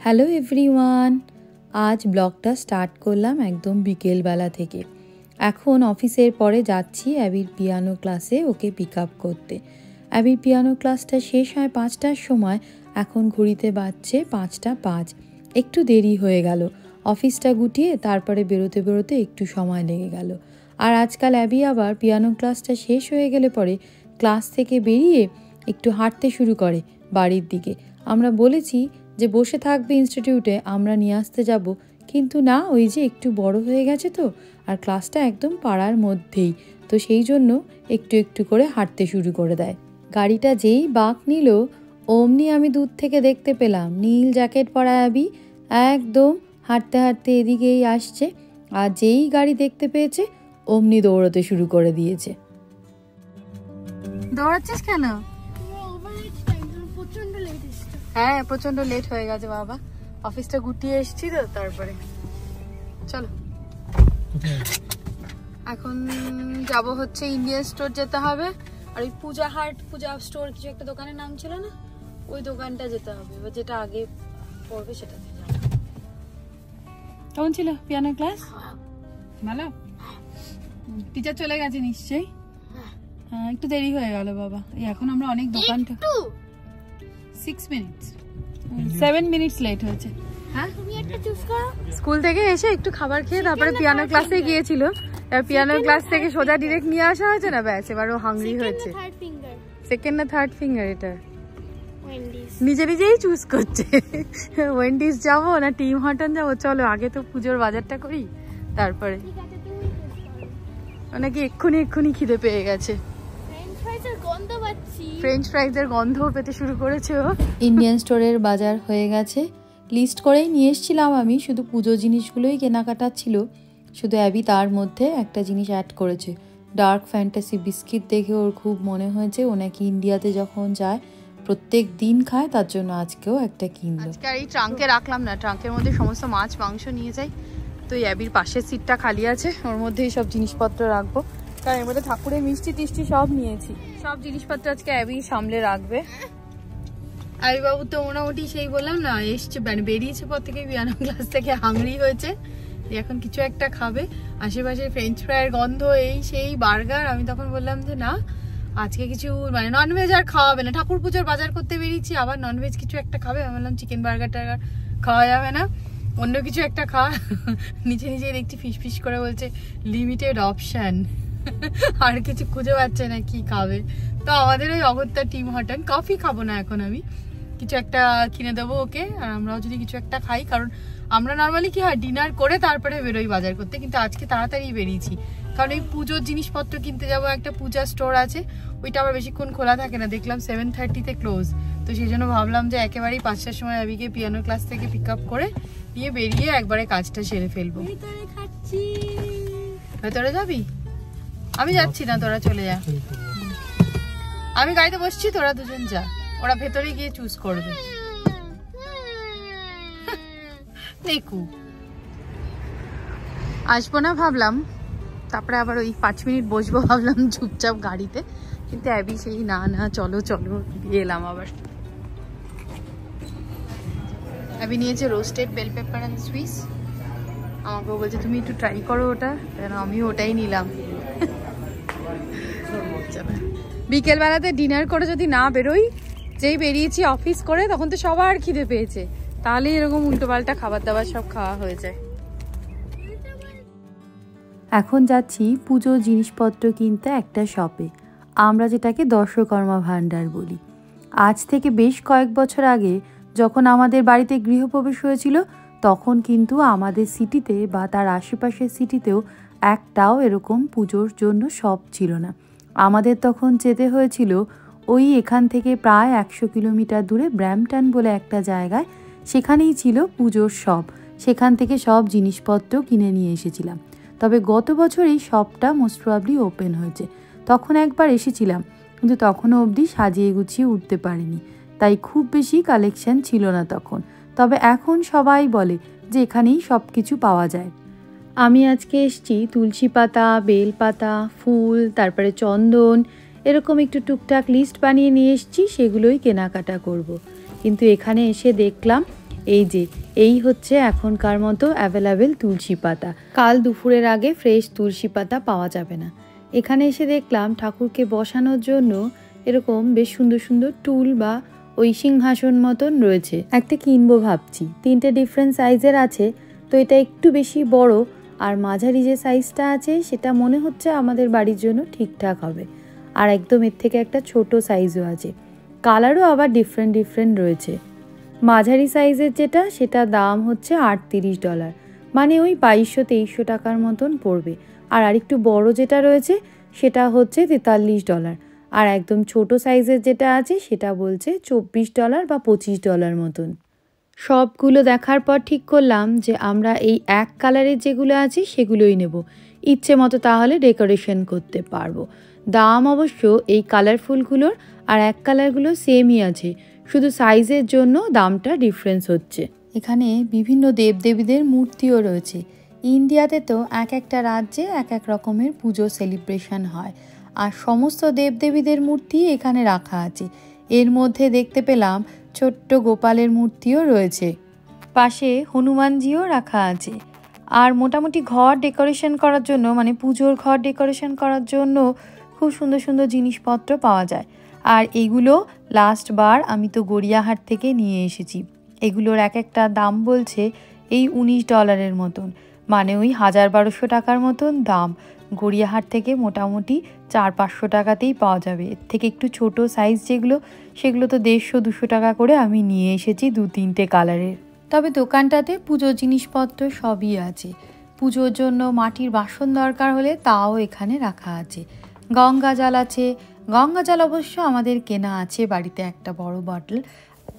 Hello everyone, আজ ব্লগটা start করলাম একদম বিকেলবেলা থেকে। এখন অফিসের পরে যাচ্ছি অ্যাবির পিয়ানো ক্লাসে ওকে পিক আপ করতে। অ্যাবির পিয়ানো ক্লাসটা শেষ হয় 5টার সময়, এখন ঘড়িতে বাজছে 5:05। একটু দেরি হয়ে গেল, অফিসটা গুটিয়ে তারপরে বেরোতে বেরোতে একটু সময় লেগে গেল। আর আজকাল অ্যাবি আবার পিয়ানো ক্লাসটা শেষ হয়ে গেলে পরে ক্লাস থেকে বেরিয়ে একটু হাঁটতে শুরু করে বাড়ির দিকে। আমরা বলেছি যে বসে থাকবে ইনস্টিটিউটে, আমরা নিয়ে আসতে যাব, কিন্তু না, ওই যে একটু বড় হয়ে গেছে তো, আর ক্লাসটা একদম পাড়ার মধ্যেই, তো সেই জন্য একটু একটু করে হাঁটতে শুরু করে দেয়। গাড়িটা যেই বাঁক নিল অমনি আমি দূর থেকে দেখতে পেলাম নীল জ্যাকেট পরা অ্যাবি একদম হাঁটতে হাঁটতে এদিকেই আসছে, আর যেই গাড়ি দেখতে পেয়েছে অমনি দৌড়াতে শুরু করে দিয়েছে। দৌড়াচ্ছিস কেন? হ্যাঁ, প্রচন্ড লেট হয়ে গেছে বাবা, অফিসটা গুটিয়ে এসেছি তো তারপরে। চলো এখন যাব হচ্ছে ইন্ডিয়ান স্টোর যেতে হবে, আর ওই পূজা স্টোর কিছু একটা দোকানের নাম ছিল না, ওই দোকানটা যেতে হবে, এবার যেটা আগে পড়বে সেটাতে যাবো। কেমন ছিল পিয়ানো ক্লাস? ভালো? টিচার চলে গেছে নিশ্চয়ই? হ্যাঁ, একটু দেরি হয়ে গেল বাবা, এখন আমরা অনেক দোকানটা 6 মিনিটস 7 মিনিটস লেট হয়েছে। হ্যাঁ, স্কুল থেকে এসে একটু খাবার খেয়ে তারপরে পিয়ানো ক্লাসে গিয়েছিল, পিয়ানো ক্লাস থেকে সোজা ডিরেক্ট নিয়ে আসা হয়েছে না, ব্যাস এবার ও হাংরি হয়েছে। সেকেন্ড না থার্ড ফিঙ্গার এটা নিজে নিজেই চুজ করছে, ওয়েন্ডিস যাবো না টিম হটন যাবো। চলো আগে তো পুজোর বাজারটা করি, তারপরে নাকি এক্ষুনি খিদে পেয়ে গেছে। ফ্রেঞ্চ ফ্রাইজের গন্ধ পেতে শুরু করেছে ও। ইন্ডিয়ান স্টোরের বাজার হয়ে গেছে, লিস্ট করেই নিয়ে এসেছিলাম আমি, শুধু পুজো জিনিসগুলোই কেনাকাটা ছিল। শুধু অ্যাবি তার মধ্যে একটা জিনিস অ্যাড করেছে, ডার্ক ফ্যান্টাসি বিস্কিট দেখে ওর খুব মনে হয়েছে ও নাকি ইন্ডিয়াতে যখন যায় প্রত্যেক দিন খায়, তার জন্য আজকেও একটা কিনলো। আজকে আর এই ট্রাঙ্কে রাখলাম না, ট্রাঙ্কের মধ্যে সমস্ত মাছ মাংস নিয়ে যাই, তো এই অ্যাবির পাশের সিটটা খালি আছে, ওর মধ্যেই সব জিনিসপত্র রাখবো, কারণ এর মধ্যে ঠাকুরের মিষ্টি টিষ্টি সব নিয়েছি, সব জিনিসপত্র আজকে অ্যাবি সামলে রাখবে। আবি বাবু তো মোটামুটি সেই বললাম না, এসছে বেরিয়েছে পর থেকে পিয়ানো ক্লাস থেকে, হাংরি হয়েছে, এখন কিছু একটা খাবে। আশেপাশে ফ্রেঞ্চ ফ্রাইয়ের গন্ধ, এই সেই বার্গার। আমি তখন বললাম যে না, আজকে কিছু মানে ননভেজ আর খাওয়াবে না, ঠাকুর পুজোর বাজার করতে বেরিয়েছি, আবার ননভেজ কিছু একটা খাবে। আমি বললাম চিকেন বার্গার টার্গার খাওয়া যাবে না, অন্য কিছু একটা খা। নিচে নিচে দেখছি ফিস ফিস করে বলছে লিমিটেড অপশন, আর কিছু খুঁজে পাচ্ছে না কি খাবে। তো আমাদের ওই অগত্যা টিম হটন, কফি খাবো না এখন, আমি কিছু একটা কিনে দেবো ওকে, আর আমরাও যদি কিছু একটা খাই, কারণ আমরা নর্মালি কি হয় ডিনার করে তারপরে বেরোই বাজার করতে, কিন্তু আজকে তাড়াতাড়ি বেরিয়েছি, কারণ এই পুজোর জিনিসপত্র কিনতে যাবো। একটা পূজা স্টোর আছে, ওইটা আবার বেশিক্ষণ খোলা থাকে না, দেখলাম 7:30-তে ক্লোজ, তো সেই জন্য ভাবলাম যে একেবারেই 5টার সময় অ্যাবিকে পিয়ানো ক্লাস থেকে পিক আপ করে নিয়ে বেরিয়ে একবারে কাজটা সেরে ফেলবো। ভেতরে যাবি? আমি যাচ্ছি না, তোরা চলে যা, আমি গাড়িতে বসছি, তোরা দুজন যা, ওরা ভেতরে গিয়ে চুজ করবে। দেখু আসবো না ভাবলাম, তারপরে আবার ওই 5 মিনিট বসবো ভাবলাম চুপচাপ গাড়িতে, কিন্তু অ্যাবি সেই না চলো চলো দিয়ে এলাম। আবার অ্যাবি নিয়েছে roasted bell pepper and Swiss, আমাকে বলছে তুমি একটু ট্রাই করো ওটা, কেন আমি ওটাই নিলাম। বিকেলবেলাতে ডিনার করে যদি না বেরোই, যেই বেরিয়েছি অফিস করে, তখন তো সবার খিদে পেয়েছে, তাহলে এরকম উল্টোপাল্টা খাবার দাবার সব খাওয়া হয়ে যায়। এখন যাচ্ছি পুজো জিনিসপত্র কিনতে একটা শপে, আমরা যেটাকে দর্শকর্মা ভাণ্ডার বলি। আজ থেকে বেশ কয়েক বছর আগে যখন আমাদের বাড়িতে গৃহপ্রবেশ হয়েছিল, তখন কিন্তু আমাদের সিটিতে বা তার আশেপাশের সিটিতেও একটাও এরকম পুজোর জন্য শপ ছিল না। আমাদের তখন যেতে হয়েছিল ওই এখান থেকে প্রায় 100 কিলোমিটার দূরে ব্র্যাম্পটন বলে একটা জায়গায়, সেখানেই ছিল পুজোর শপ, সেখান থেকে সব জিনিসপত্র কিনে নিয়ে এসেছিলাম। তবে গত বছর এই শপটা মোস্ট প্রবাবলি ওপেন হয়েছে, তখন একবার এসেছিলাম, কিন্তু তখনও অবধি সাজিয়ে গুছিয়ে উঠতে পারিনি, তাই খুব বেশি কালেকশন ছিল না তখন। তবে এখন সবাই বলে যে এখানেই সব কিছু পাওয়া যায়। আমি আজকে এসেছি তুলসী পাতা, বেল পাতা, ফুল, তারপরে চন্দন, এরকম একটু টুকটাক লিস্ট বানিয়ে নিয়ে এসেছি, সেগুলোই কেনাকাটা করব। কিন্তু এখানে এসে দেখলাম এই হচ্ছে এখনকার মতো অ্যাভেলেবেল তুলসী পাতা। কাল দুপুরের আগে ফ্রেশ তুলসী পাতা পাওয়া যাবে না। এখানে এসে দেখলাম ঠাকুরকে বসানোর জন্য এরকম বেশ সুন্দর সুন্দর টুল বা ওই সিংহাসন মতন রয়েছে। একটা কিনবো ভাবছি, 3টে ডিফারেন্ট সাইজের আছে, তো এটা একটু বেশি বড় আর মাঝারি যে সাইজটা আছে সেটা মনে হচ্ছে আমাদের বাড়ির জন্য ঠিকঠাক হবে। আর একদম এর থেকে একটা ছোট সাইজও আছে, কালারও আবার ডিফারেন্ট রয়েছে। মাঝারি সাইজের যেটা সেটা দাম হচ্ছে $38, মানে ওই 2200-2300 টাকার মতন পড়বে। আর আরেকটু বড় যেটা রয়েছে সেটা হচ্ছে $43। আর একদম ছোট সাইজের যেটা আছে সেটা বলছে $24 বা $25 মতন। সবগুলো দেখার পর ঠিক করলাম যে আমরা এই এক কালারের যেগুলো আছে সেগুলোই নেব, ইচ্ছে মতো তাহলে ডেকোরেশন করতে পারবো। দাম অবশ্য এই কালারফুলগুলোর আর এক কালারগুলো সেমই আছে, শুধু সাইজের জন্য দামটা ডিফারেন্স হচ্ছে। এখানে বিভিন্ন দেবদেবীদের মূর্তিও রয়েছে। ইন্ডিয়াতে তো এক একটা রাজ্যে এক এক রকমের পুজো সেলিব্রেশন হয়, আর সমস্ত দেবদেবীদের মূর্তি এখানে রাখা আছে। এর মধ্যে দেখতে পেলাম ছোট্ট গোপালের মূর্তিও রয়েছে, পাশে হনুমানজিও রাখা আছে। আর মোটামুটি ঘর ডেকোরেশন করার জন্য, মানে পুজোর ঘর ডেকোরেশন করার জন্য খুব সুন্দর সুন্দর জিনিসপত্র পাওয়া যায়। আর এগুলো লাস্ট বার আমি তো গড়িয়াহাট থেকে নিয়ে এসেছি। এগুলোর এক একটা দাম বলছে এই $19 মতন, মানে ওই 1000-1200 টাকার মতন দাম। গড়িয়াহাট থেকে মোটামুটি 400-500 টাকাতেই পাওয়া যাবে। এর থেকে একটু ছোট সাইজ যেগুলো, সেগুলো তো 150-200 টাকা করে আমি নিয়ে এসেছি 2-3টে কালারের। তবে দোকানটাতে পুজোর জিনিসপত্র সবই আছে। পুজোর জন্য মাটির বাসন দরকার হলে তাও এখানে রাখা আছে। গঙ্গা জল আছে, গঙ্গা জল অবশ্য আমাদের কেনা আছে বাড়িতে একটা বড় বটল।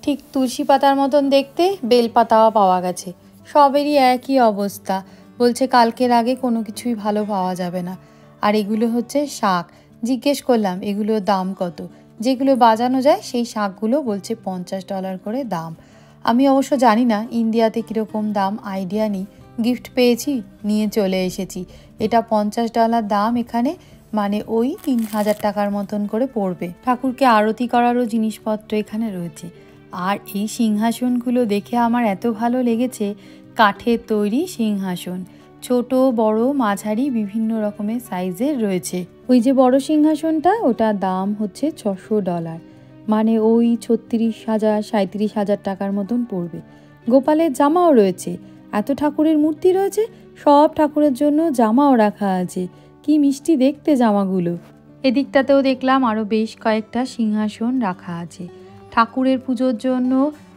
ঠিক তুলসী পাতার মতন দেখতে বেলপাতাও পাওয়া গেছে। সবেরই একই অবস্থা, বলছে কালকের আগে কোনো কিছুই ভালো পাওয়া যাবে না। আর এগুলো হচ্ছে শাক। জিজ্ঞেস করলাম এগুলোর দাম কত, যেগুলো বাজানো যায় সেই শাকগুলো বলছে $50 করে দাম। আমি অবশ্য জানি না ইন্ডিয়াতে কীরকম দাম, আইডিয়া নেই। গিফট পেয়েছি, নিয়ে চলে এসেছি। এটা $50 দাম এখানে, মানে ওই 3000 টাকার মতন করে পড়বে। ঠাকুরকে আরতি করারও জিনিসপত্র এখানে রয়েছে। আর এই সিংহাসনগুলো দেখে আমার এত ভালো লেগেছে, কাঠের তৈরি সিংহাসন, ছোট বড় মাঝারি বিভিন্ন রকমের সাইজের রয়েছে। ওই যে বড় সিংহাসনটা, ওটার দাম হচ্ছে $600, মানে ওই 36,000-37,000 টাকার মতন পড়বে। গোপালের জামাও রয়েছে, এত ঠাকুরের মূর্তি রয়েছে, সব ঠাকুরের জন্য জামাও রাখা আছে। কি মিষ্টি দেখতে জামাগুলো। এদিকটাতেও দেখলাম আরও বেশ কয়েকটা সিংহাসন রাখা আছে। ঠাকুরের পুজোর জন্য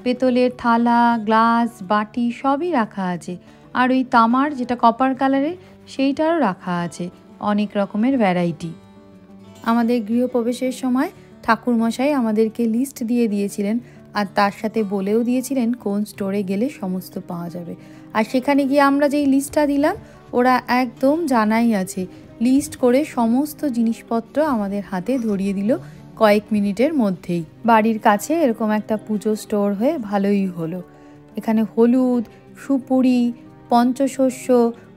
পেতলের থালা, গ্লাস, বাটি সবই রাখা আছে। আর ওই তামার যেটা কপার কালারের সেইটারও রাখা আছে, অনেক রকমের ভ্যারাইটি। আমাদের গৃহপ্রবেশের সময় ঠাকুরমশাই আমাদেরকে লিস্ট দিয়ে দিয়েছিলেন, আর তার সাথে বলেও দিয়েছিলেন কোন স্টোরে গেলে সমস্ত পাওয়া যাবে। আর সেখানে গিয়ে আমরা যেই লিস্টটা দিলাম, ওরা একদম জানাই আছে, লিস্ট করে সমস্ত জিনিসপত্র আমাদের হাতে ধরিয়ে দিল কয়েক মিনিটের মধ্যেই। বাড়ির কাছে এরকম একটা পুজো স্টোর হয়ে ভালোই হলো। এখানে হলুদ, সুপুরি, পঞ্চশস্য,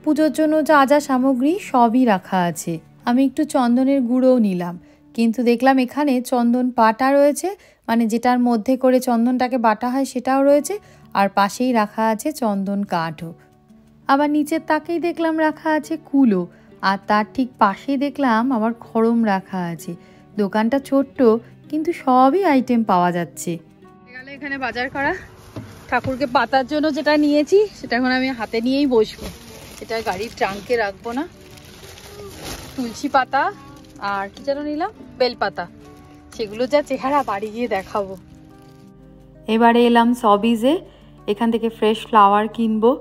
পুজোর জন্য যা যা সামগ্রী সবই রাখা আছে। আমি একটু চন্দনের গুঁড়োও নিলাম, কিন্তু দেখলাম এখানে চন্দন পাটা রয়েছে, মানে যেটার মধ্যে করে চন্দনটাকে বাটা হয় সেটাও রয়েছে, আর পাশেই রাখা আছে চন্দন কাঠও। আবার নিচের তাকেই দেখলাম রাখা আছে কুলো, আর তার ঠিক পাশেই দেখলাম আবার খড়ম রাখা আছে। দোকানটা ছোট্ট, কিন্তু সবই আইটেম পাওয়া যাচ্ছে। এখানে বাজার করা, ঠাকুরকে পাতার জন্য যেটা নিয়েছি সেটা এখন আমি হাতে নিয়েই বসবো, এটা গাড়ির ট্রাঙ্কে রাখবো না। তুলসী পাতা আর কি যেন নিলাম, বেলপাতা, সেগুলো যা চেহারা বাড়ি গিয়ে দেখাবো। এবারে এলাম সবিজে, এখান থেকে ফ্রেশ ফ্লাওয়ার কিনবো।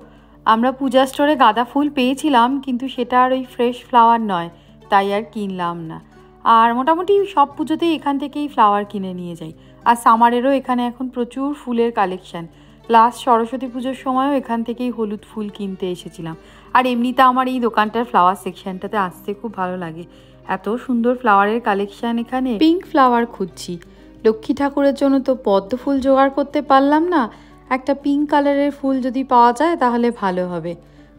আমরা পূজা স্টোরে গাঁদা ফুল পেয়েছিলাম, কিন্তু সেটা আর ওই ফ্রেশ ফ্লাওয়ার নয়, তাই আর কিনলাম না। আর মোটামুটি সব পুজোতেই এখান থেকেই ফ্লাওয়ার কিনে নিয়ে যাই। আর সামারেরও এখানে এখন প্রচুর ফুলের কালেকশান। লাস্ট সরস্বতী পুজোর সময়ও এখান থেকেই হলুদ ফুল কিনতে এসেছিলাম। আর এমনিতে আমার এই দোকানটার ফ্লাওয়ার সেকশনটাতে আসতে খুব ভালো লাগে, এত সুন্দর ফ্লাওয়ারের কালেকশান এখানে। পিঙ্ক ফ্লাওয়ার খুঁজছি, লক্ষ্মী ঠাকুরের জন্য তো পদ্ম ফুল জোগাড় করতে পারলাম না, একটা পিঙ্ক কালারের ফুল যদি পাওয়া যায় তাহলে ভালো হবে।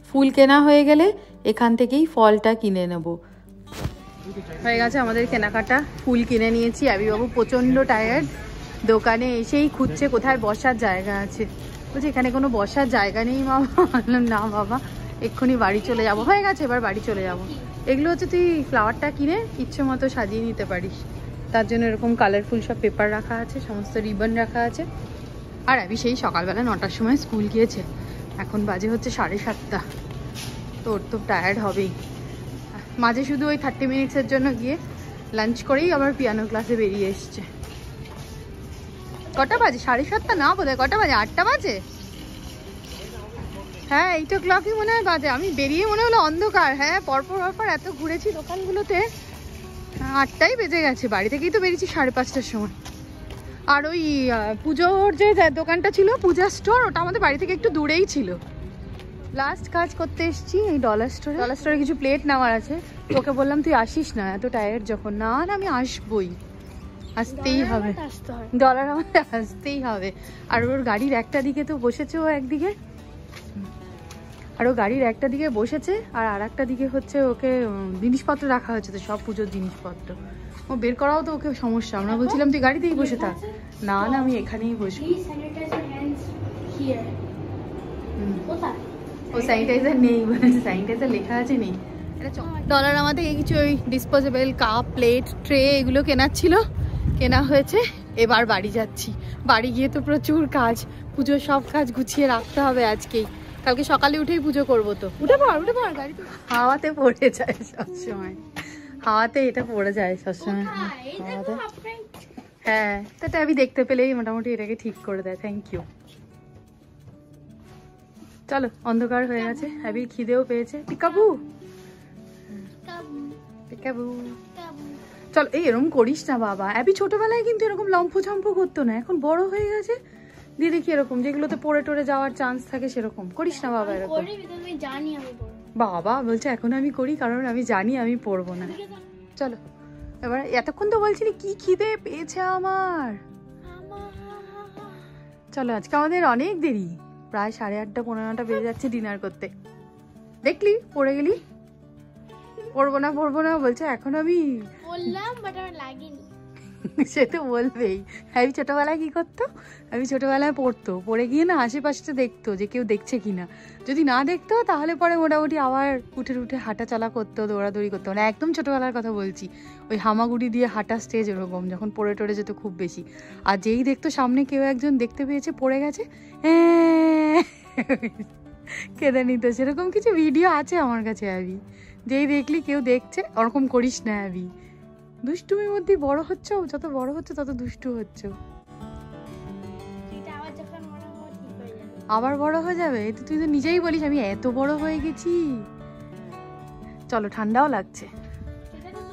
ফুল কেনা হয়ে গেলে এখান থেকেই ফলটা কিনে নেব। হয়ে গেছে আমাদের কেনাকাটা, ফুল কিনে নিয়েছি। আবিবাবু প্রচণ্ড টায়ার্ড, দোকানে এসেই খুঁজছে কোথায় বসার জায়গা আছে। বলছি এখানে কোনো বসার জায়গা নেই মামা। বললাম না বাবা, এক্ষুনি বাড়ি চলে যাব, হয়ে গেছে এবার বাড়ি চলে যাব। এগুলো হচ্ছে তুই ফ্লাওয়ারটা কিনে ইচ্ছে মতো সাজিয়ে নিতে পারিস, তার জন্য এরকম কালারফুল সব পেপার রাখা আছে, সমস্ত রিবন রাখা আছে। আর আমি সেই সকালবেলা 9টার সময় স্কুল গিয়েছে, এখন বাজে হচ্ছে 7:30। তোর তো টায়ার্ড হবেই। মাঝে শুধু ওই 30 মিনিটসের জন্য গিয়ে লাঞ্চ করেই আবার পিয়ানো ক্লাসে বেরিয়ে এসছে। কটা বাজে? 7:30 না বোধহয়, কটা বাজে? 8টা বাজে। হ্যাঁ 8 o'clock মনে হয় বাজে। আমি বেরিয়ে মনে হলো অন্ধকার। হ্যাঁ পরপর এত ঘুরেছি দোকানগুলোতে, 8টাই বেজে গেছে। বাড়ি থেকেই তো বেরিয়েছি 5:30টার সময়। আর ওই পুজোর যে দোকানটা ছিল, পূজা স্টোর, ওটা আমাদের বাড়ি থেকে একটু দূরেই ছিল। লাস্ট কাজ করতে এসেছি এই ডলার স্টোরে কিছু প্লেট নেওয়ার আছে। তোকে বললাম তুই আসিস না, এত টায়ার্ড যখন। না আমি আসবই, আসতেই হবে, ডলার আমাদের আসতেই হবে। আর ওর গাড়ির একটা দিকে তো বসেছে ও একদিকে, আর ও গাড়ির একটা দিকে বসেছে, আর একটা দিকে হচ্ছে ওকে জিনিসপত্র রাখা হয়েছে, তো সব পুজোর জিনিসপত্র ও বের করাও তো ওকে সমস্যা। আমরা বলছিলাম তুই গাড়িতেই বসে থাক। না না আমি এখানেই বসবো। ও স্যানিটাইজার নেই বলেছে, স্যানিটাইজার লেখা আছে নেই। ডলার আমাদের কিছু ওই ডিসপোজেবল কাপ, প্লেট, ট্রে এগুলো কেনার ছিল, কেনা হয়েছে। এবার বাড়ি যাচ্ছি। বাড়ি গিয়ে তো প্রচুর কাজ, পুজোর সব কাজ গুছিয়ে রাখতে হবে আজকেই। কালকে সকালে উঠেই পুজো করবো তো। উঠে পড় গাড়ি তো হাওয়াতে পড়ে যায় সবসময়, হাওয়াতে এটা পড়ে যায় সবসময় হাওয়াতে। হ্যাঁ তো আমি দেখতে পেলেই মোটামুটি এটাকে ঠিক করে দেয়। Thank you. চলো অন্ধকার হয়ে গেছে, অ্যাবির খিদেও পেয়েছে। পিকাবু পিকাবু চল। এই এরকম করিস না বাবা। অ্যাবি ছোটবেলায় কিন্তু এরকম লম্ফ ঝম্প করতো না, এখন বড় হয়ে গেছে দিয়ে দেখি এরকম যেগুলোতে পড়ে টরে যাওয়ার চান্স থাকে সেরকম করিস না বাবা। এরকম বাবা বলছে এখন আমি করি কারণ আমি জানি আমি পড়বো না। চলো এবার, এতক্ষণ তো বলছিলি কি খিদে পেয়েছে আমার। চলো আজকে আমাদের অনেক দেরি, প্রায় 8:30 পৌনে 9টা বেজে যাচ্ছে ডিনার করতে। দেখলি পড়ে গেলি। পড়বো না বলছে এখন আমি বললাম, বাট আমার লাগেনি। সে তো বলবেই। আমি ছোটবেলায় কি করতো, আমি ছোটবেলায় পড়তো, পড়ে গিয়ে না আশেপাশে দেখতো যে কেউ দেখছে কিনা। যদি না দেখতো তাহলে পরে মোটামুটি আবার উঠে হাঁটা চলা করতো, দৌড়াদৌড়ি করতো। মানে একদম ছোটবেলার কথা বলছি, ওই হামাগুড়ি দিয়ে হাঁটা স্টেজ ওরকম, যখন পড়ে টরে যেত খুব বেশি। আর যেই দেখতো সামনে কেউ একজন দেখতে পেয়েছে পড়ে গেছে, কেঁদে নিত। সেরকম কিছু ভিডিও আছে আমার কাছে। অ্যাবি যেই দেখলি কেউ দেখছে, ওরকম করিস না অ্যাবি। দুষ্টুমির মধ্যে বড় হচ্ছে, যত বড় হচ্ছে তত দুষ্টু হচ্ছে। আবার বড় হয়ে যাবে, তুই তো নিজেই বলিস আমি এত বড় হয়ে গেছি। চলো ঠান্ডাও লাগছে,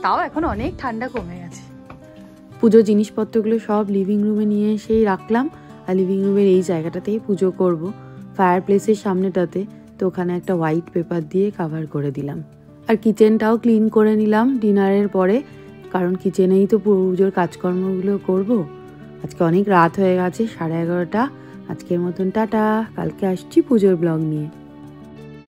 তাও এখন অনেক ঠান্ডা কমে গেছে। পুজোর জিনিসপত্রগুলো সব লিভিং রুমে নিয়ে এসেই রাখলাম। আর লিভিং রুমের এই জায়গাটাতেই পুজো করব, ফায়ার প্লেসের সামনেটাতে। তো ওখানে একটা হোয়াইট পেপার দিয়ে কভার করে দিলাম। আর কিচেনটাও ক্লিন করে নিলাম ডিনারের পরে, কারণ কিচেনেই তো পুজোর কাজকর্মগুলো করব। আজকে অনেক রাত হয়ে গেছে, 11:30। আজকের মতন টাটা, কালকে আসছি পুজোর ব্লগ নিয়ে।